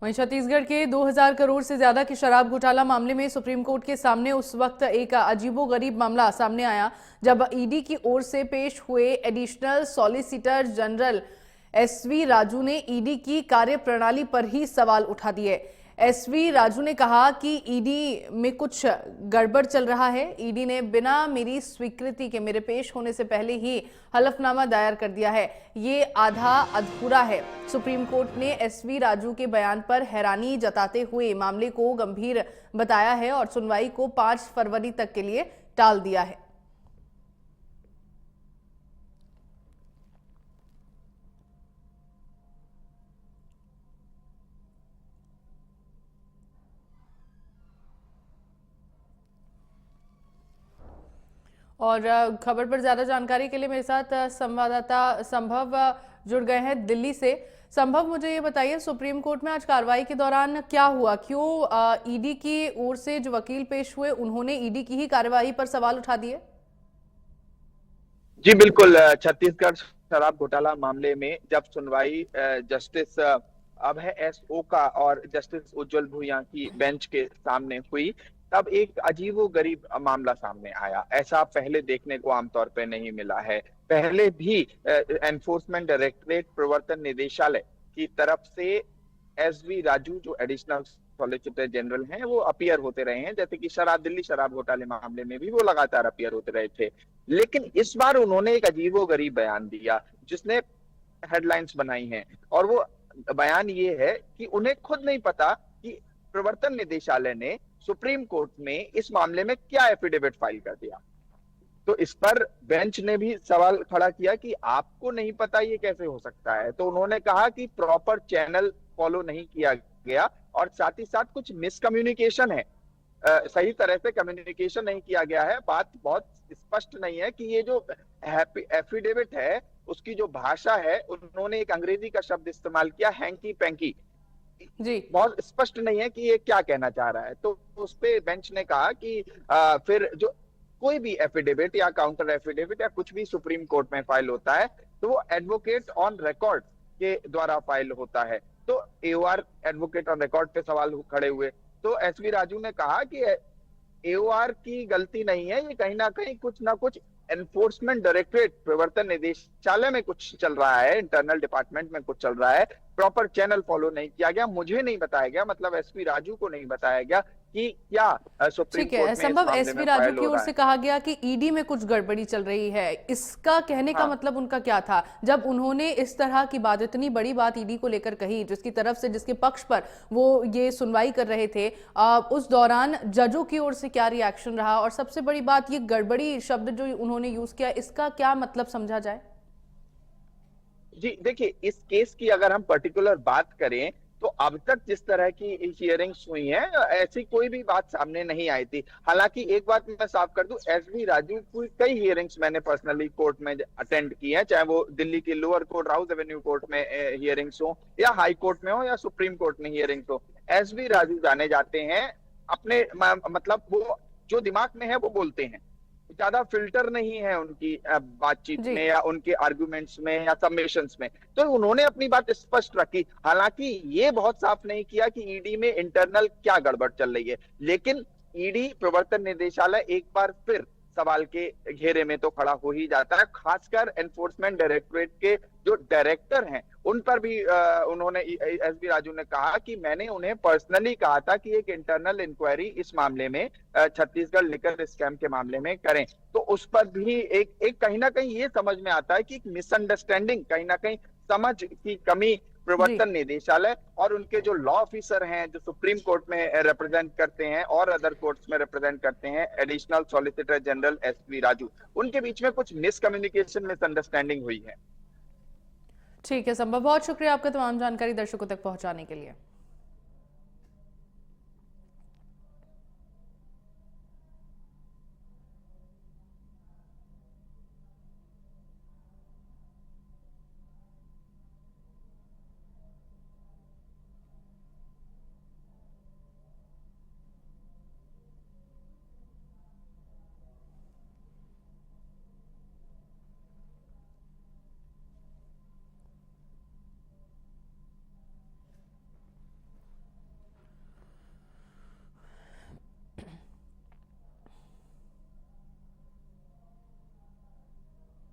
वहीं छत्तीसगढ़ के 2000 करोड़ से ज्यादा की शराब घोटाला मामले में सुप्रीम कोर्ट के सामने उस वक्त एक अजीबोगरीब मामला सामने आया जब ईडी की ओर से पेश हुए additional solicitor general SV Raju ने ईडी की कार्यप्रणाली पर ही सवाल उठा दिए। एसवी राजू ने कहा कि ईडी में कुछ गड़बड़ चल रहा है। ईडी ने बिना मेरी स्वीकृति के मेरे पेश होने से पहले ही हलफनामा दायर कर दिया है, ये आधा अधूरा है। सुप्रीम कोर्ट ने एसवी राजू के बयान पर हैरानी जताते हुए मामले को गंभीर बताया है और सुनवाई को 5 फरवरी तक के लिए टाल दिया है। और खबर पर ज्यादा जानकारी के लिए मेरे साथ संवाददाता संभव जुड़ गए हैं दिल्ली से। संभव, मुझे ये बताइए, सुप्रीम कोर्ट में आज कार्रवाई के दौरान क्या हुआ? क्यों ईडी की ओर से जो वकील पेश हुए उन्होंने ईडी की ही कार्रवाई पर सवाल उठा दिए? जी बिल्कुल। छत्तीसगढ़ शराब घोटाला मामले में जब सुनवाई जस्टिस अभय एस ओका और जस्टिस उज्जवल भुइयां की बेंच के सामने हुई, तब एक अजीबोगरीब मामला सामने आया। ऐसा पहले देखने को आमतौर पे नहीं मिला है। पहले भी एनफोर्समेंट डायरेक्टरेट प्रवर्तन निदेशालय की तरफ से एसवी राजू जो एडिशनल सॉलिसिटर जनरल हैं वो अपीयर होते रहे हैं, जैसे कि दिल्ली शराब घोटाले मामले में भी वो लगातार अपीयर होते रहे थे। लेकिन इस बार उन्होंने एक अजीबोगरीब बयान दिया जिसने हेडलाइंस बनाई हैं, और वो बयान ये है कि उन्हें खुद नहीं पता कि प्रवर्तन निदेशालय ने सुप्रीम कोर्ट में इस मामले में क्या एफिडेविट फाइल कर दिया। तो इस पर बेंच ने भी सवाल खड़ा किया कि आपको नहीं पता ये कैसे हो सकता है। तो उन्होंने कहा कि प्रॉपर चैनल फॉलो नहीं किया गया और साथ ही साथ कुछ मिसकम्युनिकेशन है, सही तरह से कम्युनिकेशन नहीं किया गया है। बात बहुत स्पष्ट नहीं है कि ये जो एफिडेविट है उसकी जो भाषा है, उन्होंने एक अंग्रेजी का शब्द इस्तेमाल किया, हैंकी पैंकी। जी, बहुत स्पष्ट नहीं है कि ये क्या कहना चाह रहा है। तो उस पे बेंच ने कहा कि फिर जो कोई भी एफिडेविट या काउंटर एफिडेविट या कुछ भी सुप्रीम कोर्ट में फाइल होता है तो वो एडवोकेट ऑन रिकॉर्ड के द्वारा फाइल होता है। तो एओआर एडवोकेट ऑन रिकॉर्ड पे सवाल खड़े हुए। तो एसवी राजू ने कहा कि एओआर की गलती नहीं है, ये कहीं ना कुछ एनफोर्समेंट डायरेक्टरेट प्रवर्तन निदेशालय में कुछ चल रहा है, इंटरनल डिपार्टमेंट में कुछ चल रहा है, प्रॉपर चैनल फॉलो नहीं किया गया। मुझे नहीं बताया गया, मतलब एसपी राजू को नहीं बताया गया कि क्या सुप्रीम कोर्ट में संभव एसपी राजू की ओर से कहा गया कि ईडी में कुछ गड़बड़ी चल रही है। इसका कहने का मतलब उनका क्या था जब उन्होंने इस तरह की बात, इतनी बड़ी बात ईडी को लेकर कही, जिसकी तरफ से, जिसके पक्ष पर वो ये सुनवाई कर रहे थे, उस दौरान जजों की ओर से क्या रिएक्शन रहा? और सबसे बड़ी बात, ये गड़बड़ी शब्द जो उन्होंने यूज किया, इसका क्या मतलब समझा जाए? जी देखिए, इस केस की अगर हम पर्टिकुलर बात करें तो अब तक जिस तरह की हियरिंग्स हुई हैं ऐसी कोई भी बात सामने नहीं आई थी। हालांकि एक बात मैं साफ कर दूं, एसवी राजू की कई हियरिंग्स मैंने पर्सनली कोर्ट में अटेंड की है, चाहे वो दिल्ली की lower court Rouse Avenue court में हियरिंग्स हो या हाई कोर्ट में हो या सुप्रीम कोर्ट में हियरिंग्स हो। एसवी राजू जाने जाते हैं अपने मतलब वो जो दिमाग में है वो बोलते हैं, ज्यादा फिल्टर नहीं है उनकी बातचीत में या उनके आर्गुमेंट्स में या सबमिशंस में। तो उन्होंने अपनी बात स्पष्ट रखी। हालांकि ये बहुत साफ नहीं किया कि ईडी में इंटरनल क्या गड़बड़ चल रही है, लेकिन ईडी प्रवर्तन निदेशालय एक बार फिर सवाल के घेरे में तो खड़ा हो ही जाता है। खासकर एनफोर्समेंट डायरेक्टरेट के जो डायरेक्टर हैं उन पर भी उन्होंने, एसबी राजू ने कहा कि मैंने उन्हें पर्सनली कहा था कि एक इंटरनल इंक्वायरी इस मामले में, छत्तीसगढ़ लिकर स्कैम के मामले में करें। तो उस पर भी एक कहीं ना कहीं ये समझ में आता है कि एक मिसअंडरस्टैंडिंग, कहीं ना कहीं समझ की कमी प्रवर्तन निदेशालय और उनके जो लॉ ऑफिसर हैं जो सुप्रीम कोर्ट में रिप्रेजेंट करते हैं और अदर कोर्ट्स में रिप्रेजेंट करते हैं, additional solicitor general SV Raju, उनके बीच में कुछ मिसकम्युनिकेशन, मिसअंडरस्टैंडिंग हुई है। ठीक है संभव, बहुत शुक्रिया आपका तमाम जानकारी दर्शकों तक पहुंचाने के लिए।